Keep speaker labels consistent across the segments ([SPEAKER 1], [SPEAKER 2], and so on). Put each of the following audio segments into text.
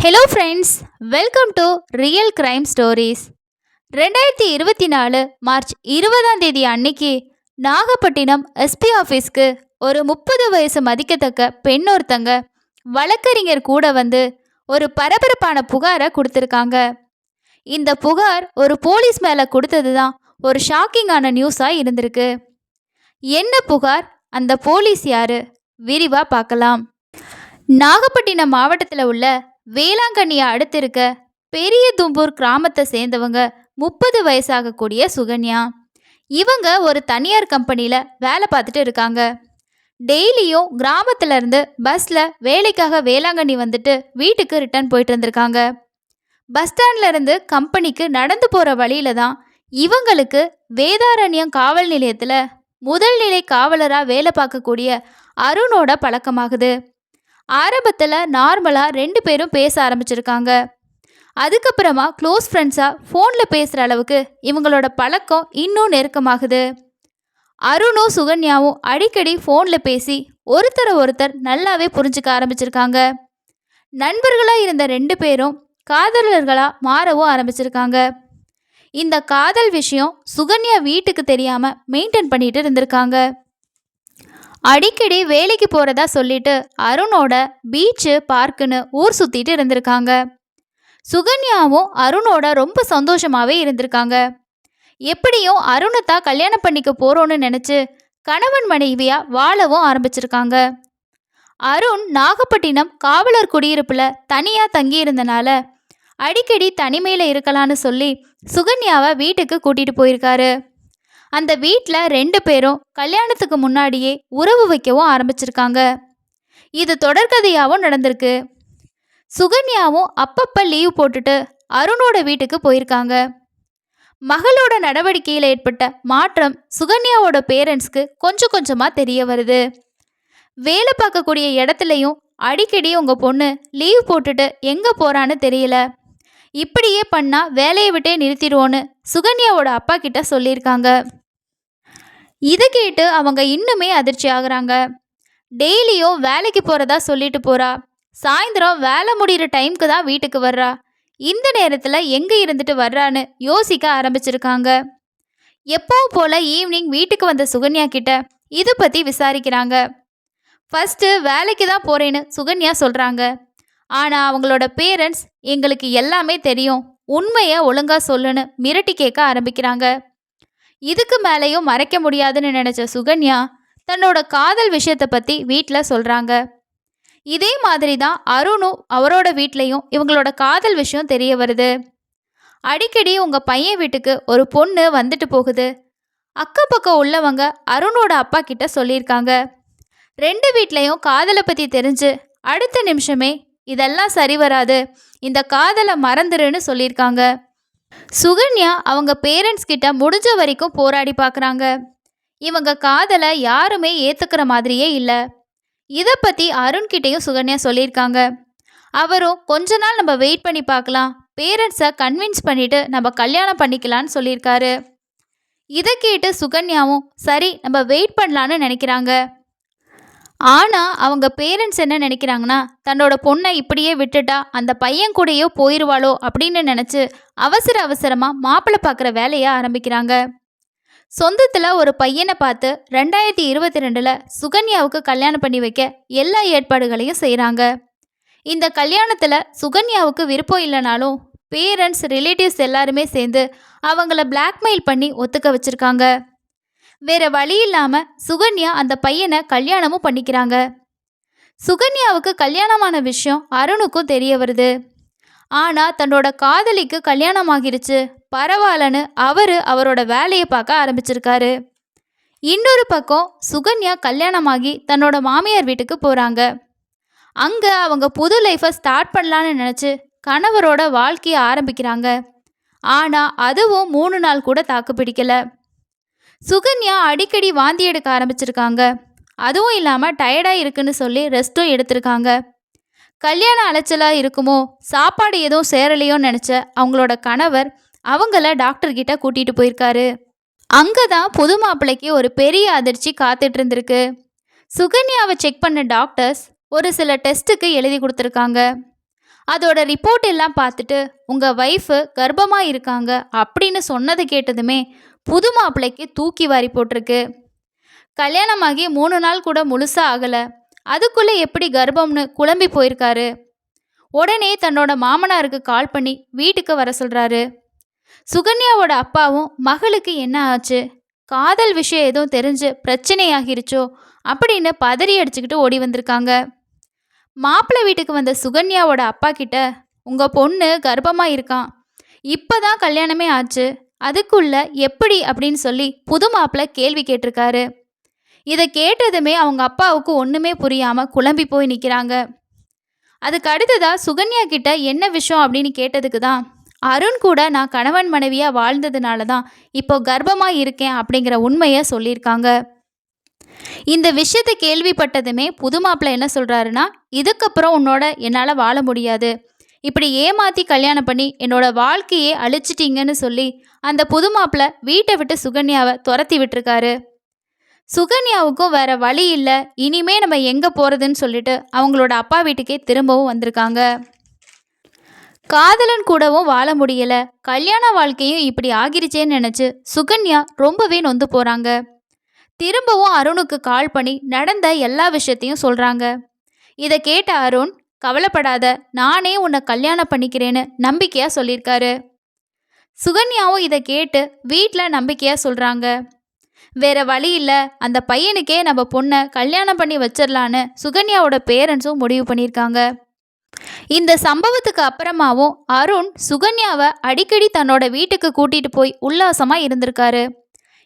[SPEAKER 1] Hello friends, welcome to real crime stories. 2024 March 20ஆம் தேதி அன்னைக்கு நாகப்பட்டினம் எஸ்பி ஆஃபீஸ்க்கு ஒரு 30 வயசு மதிக்கத்தக்க பெண் ஒருத்தங்க வழக்கறிஞர் கூட வந்து ஒரு பரபரப்பான புகாரை கொடுத்துருக்காங்க. இந்த புகார் ஒரு போலீஸ் மேலே கொடுத்தது தான் ஒரு ஷாக்கிங்கான நியூஸாக இருந்திருக்கு. என்ன புகார், அந்த போலீஸ் யாரு, விரிவாக பார்க்கலாம். நாகப்பட்டினம் மாவட்டத்தில் உள்ள வேளாங்கண்ணியை அடுத்து இருக்க பெரிய தும்பூர் கிராமத்தை சேர்ந்தவங்க 30 வயசாகக்கூடிய சுகன்யா. இவங்க ஒரு தனியார் கம்பெனியில் வேலை பார்த்துட்டு இருக்காங்க. டெய்லியும் கிராமத்துல இருந்து பஸ்ஸில் வேலைக்காக வேளாங்கண்ணி வந்துட்டு வீட்டுக்கு ரிட்டர்ன் போயிட்டு இருந்திருக்காங்க. பஸ் ஸ்டாண்ட்ல இருந்து கம்பெனிக்கு நடந்து போகிற வழியில தான் இவங்களுக்கு வேதாரண்யம் காவல் நிலையத்தில் முதல் நிலை காவலராக வேலை பார்க்கக்கூடிய அருணோட பழக்கமாகுது. ஆரம்பத்தில் நார்மலாக 2 பேரும் பேச ஆரம்பிச்சிருக்காங்க. அதுக்கப்புறமா க்ளோஸ் ஃப்ரெண்ட்ஸாக ஃபோனில் பேசுகிற அளவுக்கு இவங்களோட பழக்கம் இன்னும் நெருக்கமாகுது. அருணும் சுகன்யாவும் அடிக்கடி ஃபோனில் பேசி ஒருத்தர் நல்லாவே புரிஞ்சுக்க ஆரம்பிச்சிருக்காங்க. நண்பர்களாக இருந்த 2 பேரும் காதலர்களாக மாறவும் ஆரம்பிச்சிருக்காங்க. இந்த காதல் விஷயம் சுகன்யா வீட்டுக்கு தெரியாமல் மெயின்டைன் பண்ணிட்டு இருந்திருக்காங்க. அடிக்கடி வேலைக்கு போகிறதா சொல்லிட்டு அருணோட பீச்சு பார்க்குன்னு ஊர் சுற்றிட்டு இருந்திருக்காங்க. சுகன்யாவும் அருணோட ரொம்ப சந்தோஷமாகவே இருந்திருக்காங்க. எப்படியும் அருணை தான் கல்யாணம் பண்ணிக்க போகிறோன்னு நினச்சி கணவன் மனைவியாக வாழவும் ஆரம்பிச்சிருக்காங்க. அருண் நாகப்பட்டினம் காவலர் குடியிருப்பில் தனியாக தங்கியிருந்தனால அடிக்கடி தனிமையில் இருக்கலான்னு சொல்லி சுகன்யாவை வீட்டுக்கு கூட்டிகிட்டு போயிருக்காரு. அந்த வீட்டில் 2 பேரும் கல்யாணத்துக்கு முன்னாடியே உறவு வைக்கவும் ஆரம்பிச்சிருக்காங்க. இது தொடர்கதையாகவும் நடந்திருக்கு. சுகன்யாவும் அப்பப்போ லீவ் போட்டுட்டு அருணோட வீட்டுக்கு போயிருக்காங்க. மகளோட நடவடிக்கையில் ஏற்பட்ட மாற்றம் சுகன்யாவோட பேரண்ட்ஸ்க்கு கொஞ்சம் கொஞ்சமாக தெரிய வருது. வேலை பார்க்கக்கூடிய இடத்துலையும் அடிக்கடி உங்கள் பொண்ணு லீவ் போட்டுட்டு எங்கே போகிறான்னு தெரியல, இப்படியே பண்ணால் வேலையை விட்டே நிறுத்திடுவோன்னு சுகன்யாவோட அப்பா கிட்ட சொல்லியிருக்காங்க. இதை கேட்டு அவங்க இன்னுமே அதிர்ச்சி ஆகுறாங்க. டெய்லியும் வேலைக்கு போகிறதா சொல்லிட்டு போகிறா, சாயந்தரம் வேலை முடிகிற டைமுக்கு தான் வீட்டுக்கு வர்றா, இந்த நேரத்தில் எங்கே இருந்துட்டு வர்றான்னு யோசிக்க ஆரம்பிச்சிருக்காங்க. எப்பவும் போல் ஈவினிங் வீட்டுக்கு வந்த சுகன்யா கிட்ட இதை பற்றி விசாரிக்கிறாங்க. ஃபஸ்ட்டு வேலைக்கு தான் போகிறேன்னு சுகன்யா சொல்கிறாங்க. ஆனால் அவங்களோட பேரண்ட்ஸ் எங்களுக்கு எல்லாமே தெரியும், உண்மையை ஒழுங்காக சொல்லுன்னு மிரட்டி கேட்க ஆரம்பிக்கிறாங்க. இதுக்கு மேலேயும் மறைக்க முடியாதுன்னு நினச்ச சுகன்யா தன்னோட காதல் விஷயத்தை பற்றி வீட்டில் சொல்கிறாங்க. இதே மாதிரி தான் அருணும் அவரோட வீட்லேயும் இவங்களோட காதல் விஷயம் தெரிய வருது. அடிக்கடி உங்கள் பையன் வீட்டுக்கு ஒரு பொண்ணு வந்துட்டு போகுது, அக்கம் பக்கம் உள்ளவங்க அருணோட அப்பா கிட்ட சொல்லியிருக்காங்க. 2 வீட்லேயும் காதலை பற்றி தெரிஞ்சு அடுத்த நிமிஷமே இதெல்லாம் சரி வராது, இந்த காதலை மறந்துருன்னு சொல்லியிருக்காங்க. சுகன்யா அவங்க பேரண்ட்ஸ் கிட்ட முடிஞ்ச வரைக்கும் போராடி பார்க்குறாங்க. இவங்க காதலை யாருமே ஏற்றுக்கிற மாதிரியே இல்லை. இதை பற்றி அருண்கிட்டையும் சுகன்யா சொல்லியிருக்காங்க. அவரும் கொஞ்ச நாள் நம்ம வெயிட் பண்ணி பார்க்கலாம், பேரண்ட்ஸை கன்வின்ஸ் பண்ணிவிட்டு நம்ம கல்யாணம் பண்ணிக்கலான்னு சொல்லியிருக்காரு. இதை கேட்டு சுகன்யாவும் சரி நம்ம வெயிட் பண்ணலான்னு நினைக்கிறாங்க. ஆனால் அவங்க பேரண்ட்ஸ் என்ன நினைக்கிறாங்கன்னா, தன்னோட பொண்ணை இப்படியே விட்டுட்டா அந்த பையன் கூடயோ போயிடுவாளோ அப்படின்னு நினச்சி அவசரமாக மாப்பிள்ளை பார்க்குற வேலையை ஆரம்பிக்கிறாங்க. சொந்தத்தில் ஒரு பையனை பார்த்து 2022 சுகன்யாவுக்கு கல்யாணம் பண்ணி வைக்க எல்லா ஏற்பாடுகளையும் செய்கிறாங்க. இந்த கல்யாணத்தில் சுகன்யாவுக்கு விருப்பம் இல்லைனாலும் பேரண்ட்ஸ் ரிலேட்டிவ்ஸ் எல்லாருமே சேர்ந்து அவங்கள பிளாக்மெயில் பண்ணி ஒத்துக்க வச்சுருக்காங்க. வேற வழி இல்லாமல் சுகன்யா அந்த பையனை கல்யாணமும் பண்ணிக்கிறாங்க. சுகன்யாவுக்கு கல்யாணமான விஷயம் அருணுக்கும் தெரிய வருது. ஆனால் தன்னோட காதலிக்கு கல்யாணம் ஆகிருச்சு, பரவாயில்லன்னு அவரோட வேலையை பார்க்க ஆரம்பிச்சிருக்காரு. இன்னொரு பக்கம் சுகன்யா கல்யாணமாகி தன்னோட மாமியார் வீட்டுக்கு போகிறாங்க. அங்கே அவங்க புது லைஃப்பை ஸ்டார்ட் பண்ணலான்னு நினச்சி கணவரோட வாழ்க்கையை ஆரம்பிக்கிறாங்க. ஆனால் அதுவும் 3 நாள் கூட தாக்கு பிடிக்கலை. சுகன்யா அடிக்கடி வாந்தி எடுக்க ஆரம்பிச்சிருக்காங்க. அதுவும் இல்லாமல் டயர்டாக இருக்குன்னு சொல்லி ரெஸ்ட்டும் எடுத்திருக்காங்க. கல்யாண அலைச்சலாக இருக்குமோ, சாப்பாடு எதுவும் சேரலையோன்னு நினச்ச அவங்களோட கணவர் அவங்கள டாக்டர்கிட்ட கூட்டிகிட்டு போயிருக்காரு. அங்கே தான் புது மாப்பிள்ளைக்கு ஒரு பெரிய அதிர்ச்சி காத்துட்டு இருந்திருக்கு. சுகன்யாவை செக் பண்ண டாக்டர்ஸ் ஒரு சில டெஸ்ட்டுக்கு எழுதி கொடுத்துருக்காங்க. அதோட ரிப்போர்ட் எல்லாம் பார்த்துட்டு உங்கள் ஒய்ஃபு கர்ப்பமாக இருக்காங்க அப்படின்னு சொன்னது கேட்டதுமே புது மாப்பிள்ளைக்கு தூக்கி வாரி போட்டிருக்கு. கல்யாணமாகி 3 நாள் கூட முழுசாக ஆகலை, அதுக்குள்ளே எப்படி கர்ப்பம்னு குழம்பி போயிருக்காரு. உடனே தன்னோட மாமனாருக்கு கால் பண்ணி வீட்டுக்கு வர சொல்கிறாரு. சுகன்யாவோட அப்பாவும் மகளுக்கு என்ன ஆச்சு, காதல் விஷயம் எதுவும் தெரிஞ்சு பிரச்சனையாகிருச்சோ அப்படின்னு பதறி அடிச்சுக்கிட்டு ஓடி வந்திருக்காங்க. மாப்பிள்ளை வீட்டுக்கு வந்த சுகன்யாவோட அப்பா கிட்ட உங்கள் பொண்ணு கர்ப்பமாக இருக்கான், இப்போ தான் கல்யாணமே ஆச்சு, அதுக்குள்ள எப்படி அப்படின்னு சொல்லி புது மாப்பிள்ளை கேள்வி கேட்டிருக்காரு. இதை கேட்டதுமே அவங்க அப்பாவுக்கு ஒன்றுமே புரியாமல் குழம்பி போய் நிற்கிறாங்க. அதுக்கு அடுத்ததாக சுகன்யா கிட்ட என்ன விஷயம் அப்படின்னு கேட்டதுக்கு தான் அருண் கூட நான் கணவன் மனைவியாக வாழ்ந்ததுனால தான் இப்போ கர்ப்பமாக இருக்கேன் அப்படிங்கிற உண்மையை சொல்லியிருக்காங்க. இந்த விஷயத்தை கேள்விப்பட்டதுமே புது மாப்பிள்ளை என்ன சொல்கிறாருன்னா, இதுக்கப்புறம் உன்னோட என்னால் வாழ முடியாது, இப்படி ஏமாற்றி கல்யாணம் பண்ணி என்னோட வாழ்க்கையே அழிச்சிட்டிங்கன்னு சொல்லி அந்த புது மாப்பிள்ளை வீட்டை விட்டு சுகன்யாவை துரத்தி விட்டுருக்காரு. சுகன்யாவுக்கும் வேற வழி இல்லை, இனிமே நம்ம எங்கே போகிறதுன்னு சொல்லிட்டு அவங்களோட அப்பா வீட்டுக்கே திரும்பவும் வந்திருக்காங்க. காதலன் கூடவும் வாழ முடியல, கல்யாண வாழ்க்கையும் இப்படி ஆகிருச்சேன்னு நினச்சி சுகன்யா ரொம்பவே நொந்து போகிறாங்க. திரும்பவும் அருணுக்கு கால் பண்ணி நடந்த எல்லா விஷயத்தையும் சொல்கிறாங்க. இதை கேட்ட அருண், கவலைப்படாத, நானே உன்னை கல்யாணம் பண்ணிக்கிறேன்னு நம்பிக்கையாக சொல்லியிருக்காரு. சுகன்யாவும் இதை கேட்டு வீட்டில் நம்பிக்கையாக சொல்கிறாங்க. வேற வழி இல்லை, அந்த பையனுக்கே நம்ம பொண்ணை கல்யாணம் பண்ணி வச்சிடலான்னு சுகன்யாவோட பேரண்ட்ஸும் முடிவு பண்ணியிருக்காங்க. இந்த சம்பவத்துக்கு அப்புறமாவும் அருண் சுகன்யாவை அடிக்கடி தன்னோட வீட்டுக்கு கூட்டிகிட்டு போய் உல்லாசமாக இருந்திருக்காரு.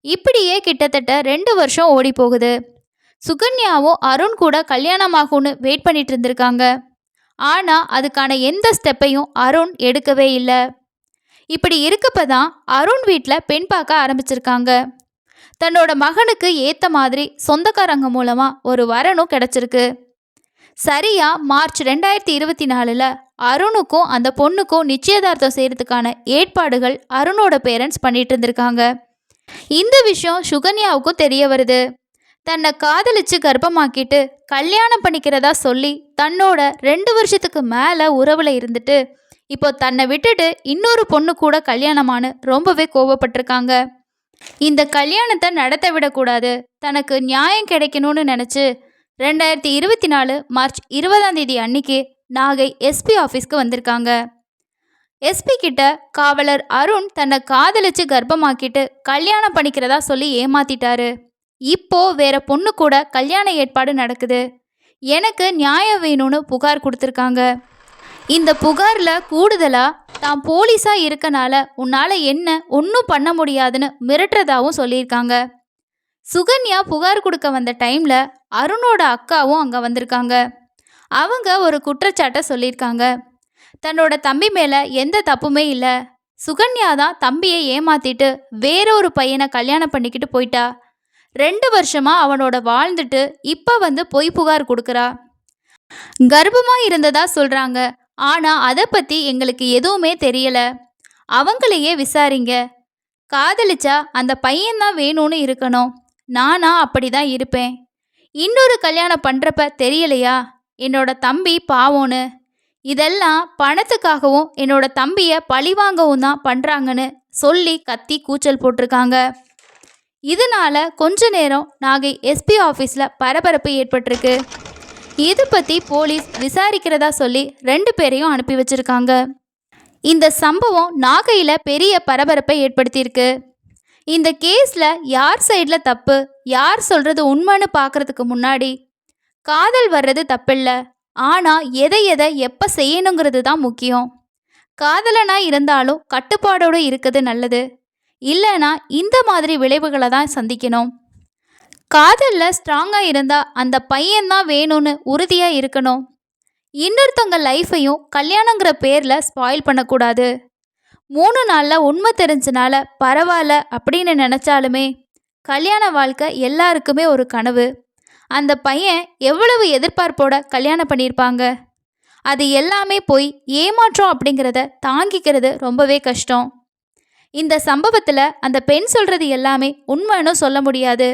[SPEAKER 1] இப்படியே கிட்டத்தட்ட 2 வருஷம் ஓடி போகுது. சுகன்யாவும் அருண் கூட கல்யாணமாகும்னு வெயிட் பண்ணிட்டு இருந்திருக்காங்க. ஆனால் அதுக்கான எந்த ஸ்டெப்பையும் அருண் எடுக்கவே இல்லை. இப்படி இருக்கப்ப தான் அருண் வீட்டில் பெண் பார்க்க ஆரம்பிச்சிருக்காங்க. தன்னோட மகனுக்கு ஏற்ற மாதிரி சொந்தக்காரங்க மூலமாக ஒரு வரனும் கிடச்சிருக்கு. சரியா மார்ச் 2024 அருணுக்கும் அந்த பொண்ணுக்கும் நிச்சயதார்த்தம் செய்கிறதுக்கான ஏற்பாடுகள் அருணோட பேரண்ட்ஸ் பண்ணிட்டு இருந்திருக்காங்க. இந்த விஷயம் சுகன்யாவுக்கும் தெரிய வருது. தன்னை காதலிச்சு கர்ப்பமாக்கிட்டு கல்யாணம் பண்ணிக்கிறதா சொல்லி தன்னோட 2 வருஷத்துக்கு மேலே உறவில் இருந்துட்டு இப்போ தன்னை விட்டுட்டு இன்னொரு பொண்ணு கூட கல்யாணமானு ரொம்பவே கோபப்பட்டிருக்காங்க. இந்த கல்யாணத்தை நடத்த விடக்கூடாது, தனக்கு நியாயம் கிடைக்கணும்னு நினச்சி 2024 மார்ச் 20 அன்னைக்கு நாகை எஸ்பி ஆஃபீஸ்க்கு வந்திருக்காங்க. எஸ்பி கிட்ட காவலர் அருண் தன்னை காதலிச்சு கர்ப்பமாக்கிட்டு கல்யாணம் பண்ணிக்கிறதா சொல்லி ஏமாத்திட்டாரு, இப்போ வேற பொண்ணு கூட கல்யாண ஏற்பாடு நடக்குது, எனக்கு நியாயம் வேணும்னு புகார் கொடுத்துருக்காங்க. இந்த புகாரில் கூடுதலாக தான் போலீஸாக இருக்கனால உன்னால் என்ன ஒன்றும் பண்ண முடியாதுன்னு மிரட்டுறதாகவும் சொல்லியிருக்காங்க. சுகன்யா புகார் கொடுக்க வந்த டைமில் அருணோட அக்காவும் அங்கே வந்திருக்காங்க. அவங்க ஒரு குற்றச்சாட்டை சொல்லியிருக்காங்க. தன்னோட தம்பி மேலே எந்த தப்புமே இல்லை, சுகன்யா தான் தம்பியை ஏமாத்திட்டு வேறொரு பையனை கல்யாணம் பண்ணிக்கிட்டு போயிட்டா, 2 வருஷமாக அவனோட வாழ்ந்துட்டு இப்போ பொய் புகார் கொடுக்குறா, கர்ப்பமாக இருந்ததா சொல்கிறாங்க, ஆனால் அதை பற்றி எங்களுக்கு எதுவுமே தெரியலை, அவங்களையே விசாரிங்க, காதலிச்சா அந்த பையன்தான் வேணும்னு இருக்கணும், நானா அப்படி தான் இருப்பேன், இன்னொரு கல்யாணம் பண்ணுறப்ப தெரியலையா என்னோட தம்பி பாவோன்னு, இதெல்லாம் பணத்துக்காகவும் என்னோட தம்பியை பழிவாங்கவும் தான் பண்ணுறாங்கன்னு சொல்லி கத்தி கூச்சல் போட்டிருக்காங்க. இதனால கொஞ்ச நேரம் நாகை எஸ்பி ஆஃபீஸில் பரபரப்பு ஏற்பட்டிருக்கு. இது பற்றி போலீஸ் விசாரிக்கிறதா சொல்லி 2 பேரையும் அனுப்பி வச்சிருக்காங்க. இந்த சம்பவம் நாகையில் பெரிய பரபரப்பை ஏற்படுத்தியிருக்கு. இந்த கேஸில் யார் சைடில் தப்பு, யார் சொல்கிறது உண்மைன்னு பார்க்குறதுக்கு முன்னாடி காதல் வர்றது தப்பில்லை, ஆனால் எதை எப்போ செய்யணுங்கிறது தான் முக்கியம். காதலனாக இருந்தாலும் கட்டுப்பாடோடு இருக்கிறது நல்லது, இல்லைனா இந்த மாதிரி விளைவுகளை தான் சந்திக்கணும். காதலில் ஸ்ட்ராங்காக இருந்தால் அந்த பையன்தான் வேணும்னு உறுதியாக இருக்கணும். இன்னொருத்தவங்க லைஃப்பையும் கல்யாணங்கிற பேரில் ஸ்பாயில் பண்ணக்கூடாது. 3 நாளில் உண்மை தெரிஞ்சனால பரவாயில்ல அப்படின்னு நினச்சாலுமே கல்யாண வாழ்க்கை எல்லாருக்குமே ஒரு கனவு. அந்த பையன் எவ்வளவு எதிர்பார்ப்போட கல்யாணம் பண்ணியிருப்பாங்க, அது எல்லாமே போய் ஏமாற்றம் அப்படிங்கிறத தாங்கிக்கிறது ரொம்பவே கஷ்டம். இந்த சம்பவத்தில் அந்த பெண் சொல்கிறது எல்லாமே உண்மைன்னு சொல்ல முடியாது.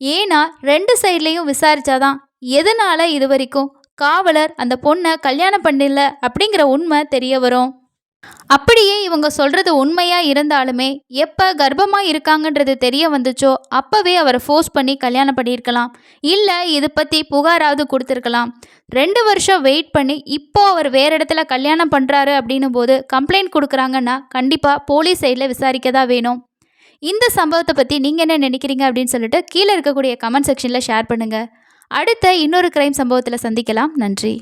[SPEAKER 1] ஏன்னா 2 சைட்லேயும் விசாரித்தாதான் எதனால் இது வரைக்கும் காவலர் அந்த பொண்ணை கல்யாணம் பண்ணல அப்படிங்கிற உண்மை தெரிய வரும். அப்படியே இவங்க சொல்றது உண்மையா இருந்தாலுமே எப்ப கர்ப்பமா இருக்காங்கன்றது தெரிய வந்துச்சோ அப்பவே அவரை ஃபோர்ஸ் பண்ணி கல்யாணம் பண்ணியிருக்கலாம். இல்ல இது பத்தி புகாராவது கொடுத்துருக்கலாம். 2 வருஷம் வெயிட் பண்ணி இப்போ அவர் வேற இடத்துல கல்யாணம் பண்றாரு அப்படின்னும் போது கம்ப்ளைண்ட் கொடுக்குறாங்கன்னா கண்டிப்பா போலீஸ் சைடில் விசாரிக்க தான் வேணும். இந்த சம்பவத்தை பத்தி நீங்க என்ன நினைக்கிறீங்க அப்படின்னு சொல்லிட்டு கீழே இருக்கக்கூடிய கமெண்ட் செக்ஷன்ல ஷேர் பண்ணுங்க. அடுத்த இன்னொரு கிரைம் சம்பவத்தில் சந்திக்கலாம். நன்றி.